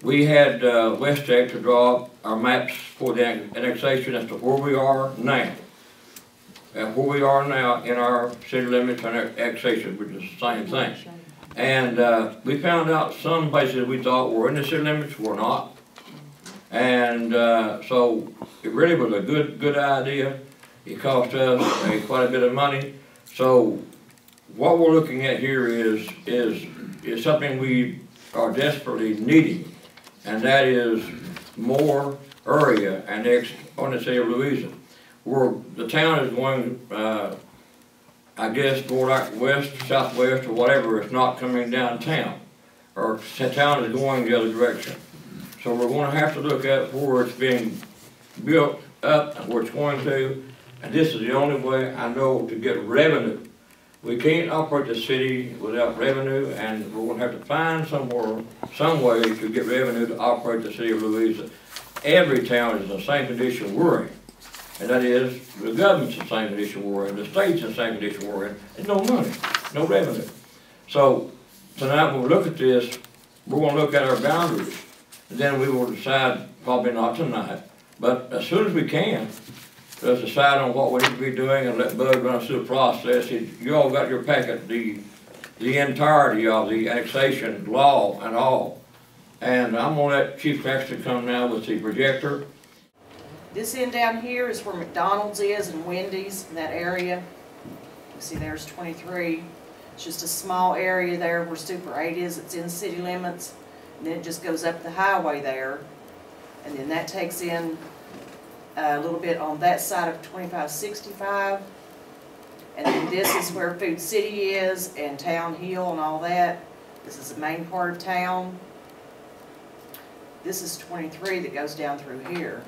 we had West Tech to draw our maps for the annexation as to where we are now. And where we are now in our city limits and annexation, which is the same thing. And we found out some places we thought were in the city limits were not. And so it really was a good idea. It cost us quite a bit of money. So what we're looking at here is something we are desperately needing, and that is more area annexed on the city of Louisa, where the town is going, I guess, more like west, southwest, or whatever. It's not coming downtown, or the town is going the other direction. So we're going to have to look at where it's being built up and where it's going to, and this is the only way I know to get revenue. We can't operate the city without revenue, and we're going to have to find some way to get revenue to operate the city of Louisa. Every town is in the same condition we're in, and that is the government's in the same condition we're in, the state's in the same condition we're in, and no money, no revenue. So tonight when we look at this, we're going to look at our boundaries, and then we will decide, probably not tonight, but as soon as we can, let's decide on what we need to be doing and let Bud run us through the process. You all got your packet, the entirety of the annexation law and all. And I'm gonna let Chief Baxter come now with the projector. This end down here is where McDonald's is and Wendy's in that area. You see there's 23. It's just a small area there where Super 8 is. It's in city limits. And then it just goes up the highway there. And then that takes in a little bit on that side of 2565, and then this is where Food City is and Town Hill and all that. This is the main part of town. This is 23 that goes down through here.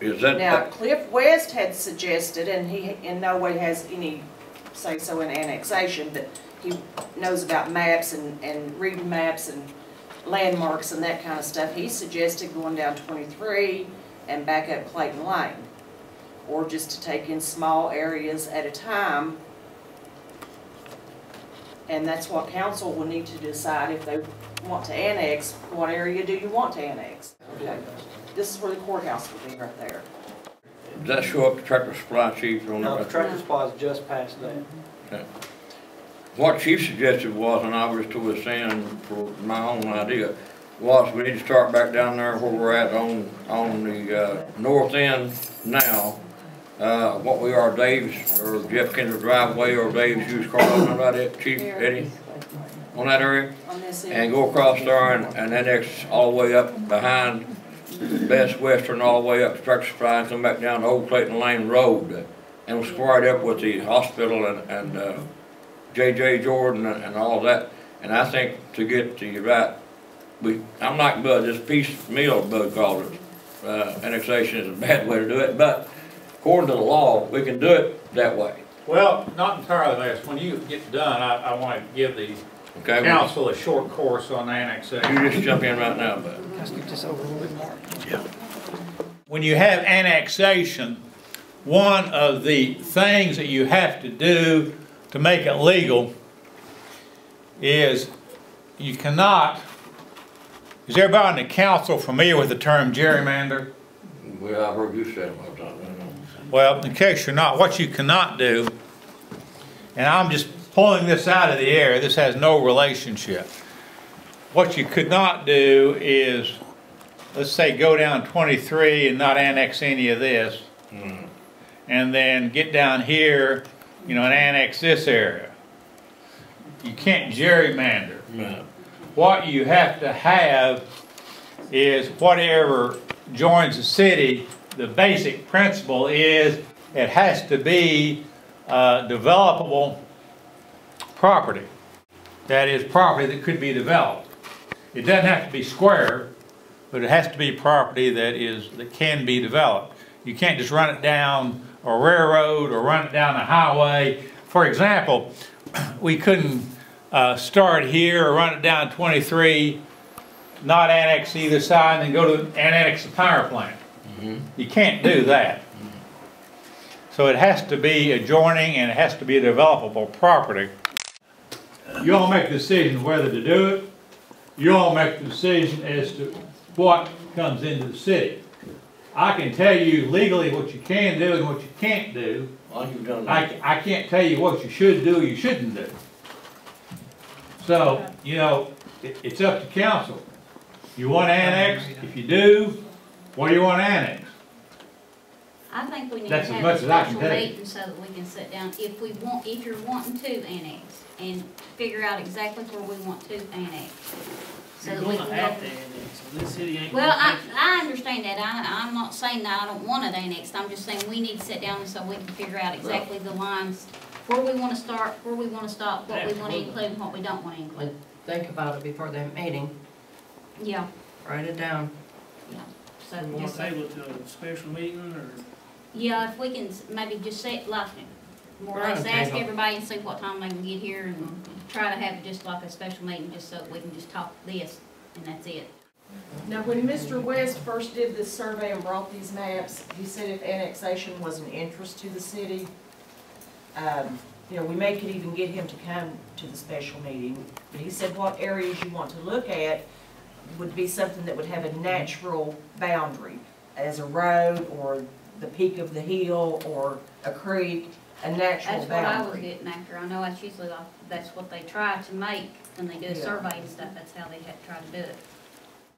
Is that now Cliff West had suggested, and he in no way has any say so in annexation, but he knows about maps and reading maps and landmarks and that kind of stuff. He suggested going down 23 and back up Clayton Lane, or just to take in small areas at a time. And that's what council will need to decide if they want to annex. What area do you want to annex? Okay. This is where the courthouse will be right there. Does that show up the Tractor Supply, Chief? No, the Tractor Supply is just past that. Okay. What Chief suggested was, and I was to the saying for my own idea, was we need to start back down there where we're at on the north end now. What we are, Dave's or Jeff Kinder's driveway or Dave's used car, something like that, Chief Eddie, on that area, on this end. And go across there and annex all the way up behind Best Western, all the way up to Tractor Supply, and come back down the Old Clayton Lane Road, and we'll square it up with the hospital and J.J. Jordan and all that. And I think to get the right, I'm like Bud, this piecemeal, Bud called it. Annexation is a bad way to do it, but according to the law, we can do it that way. Well, not entirely, Les. When you get done, I want to give the council a short course on annexation. You just jump in right now, Bud. Let's get this over a little bit more. Yeah. When you have annexation, one of the things that you have to do to make it legal is you cannot. Is everybody on the council familiar with the term gerrymander? Well, I heard you say it one time. Well, in case you're not, what you cannot do, and I'm just pulling this out of the air, this has no relationship. What you could not do is, let's say, go down 23 and not annex any of this, and then get down here, you know, and annex this area. You can't gerrymander. No. What you have to have is whatever joins the city, the basic principle is it has to be developable property. That is property that could be developed. It doesn't have to be square, but it has to be property that can be developed. You can't just run it down a railroad or run it down a highway. For example, we couldn't start here or run it down 23, not annex either side, and then go to annex the power plant. You can't do that. So it has to be adjoining and it has to be a developable property. You all make the decision whether to do it. you all make the decision as to what comes into the city. I can tell you legally what you can do and what you can't do. Well, you've done that. I can't tell you what you should do or you shouldn't do. So, you know, it's up to council. You want to annex? If you do, what do you want to annex? I think we need to That's as have much a as I can special tell you. meeting so that we can sit down, if you're wanting to annex, and figure out exactly where we want to annex. So You're that we gonna can have go. to annex, so this city ain't. Well, gonna take it. I understand that, I'm not saying that I don't want it annexed, I'm just saying we need to sit down so we can figure out exactly the lines, where we wanna start, where we wanna stop, what we wanna Absolutely. include and what we don't wanna include. Think about it before that meeting, Yeah, write it down. so You wanna just, table it to a special meeting, or? yeah, if we can maybe just set like, more or less Round ask table. everybody and see what time they can get here and try to have it just like a special meeting, just so that we can just talk this, and that's it. Now, when Mr. West first did this survey and brought these maps, he said if annexation was an interest to the city, you know, we may could even get him to come to the special meeting. But he said what areas you want to look at would be something that would have a natural boundary, as a road, or the peak of the hill, or a creek, a natural That's what I was boundary. getting after, I know that's usually like, that's what they try to make, when they do a Yeah. survey and stuff, that's how they try to do it.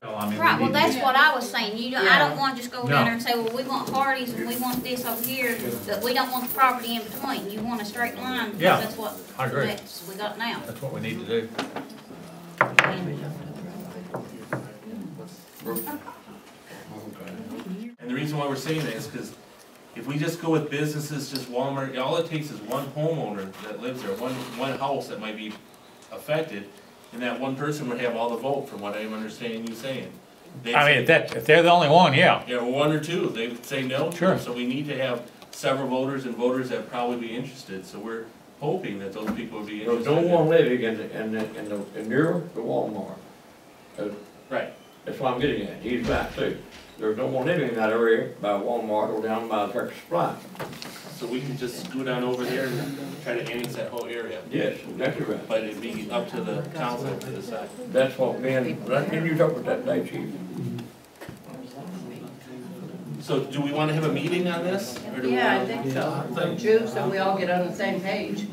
So, I mean, we Right, well, need to that's get- what I was saying, I Yeah. don't wanna just go down there and say, well, we want Hardee's and we want this over here, but we don't want the property in between, you want a straight line, because Yeah, that's what, I agree. that's, we got now. That's what we need to do. Okay. And the reason why we're saying that is because if we just go with businesses, just Walmart, all it takes is one homeowner that lives there, one house that might be affected, and that one person would have all the vote, from what I'm understanding you saying. They'd I mean, say- if they're the only one, yeah. Yeah, one or two, they would say no to Sure. it, so we need to have several voters and voters that probably be interested, so we're hoping that those people will be There's interested. no one living in near the Walmart. Right, That's what I'm getting at, he's back too. There's no one living in that area by Walmart or down by the Tractor Supply. so we can just go down over there and try to annex that whole area, Yes, exactly right. but it'd be up to the council to decide. That's what me and you talked about that day, chief. So do we wanna have a meeting on this, or do we Yeah, I wanna? think so. True, so we all get on the same page.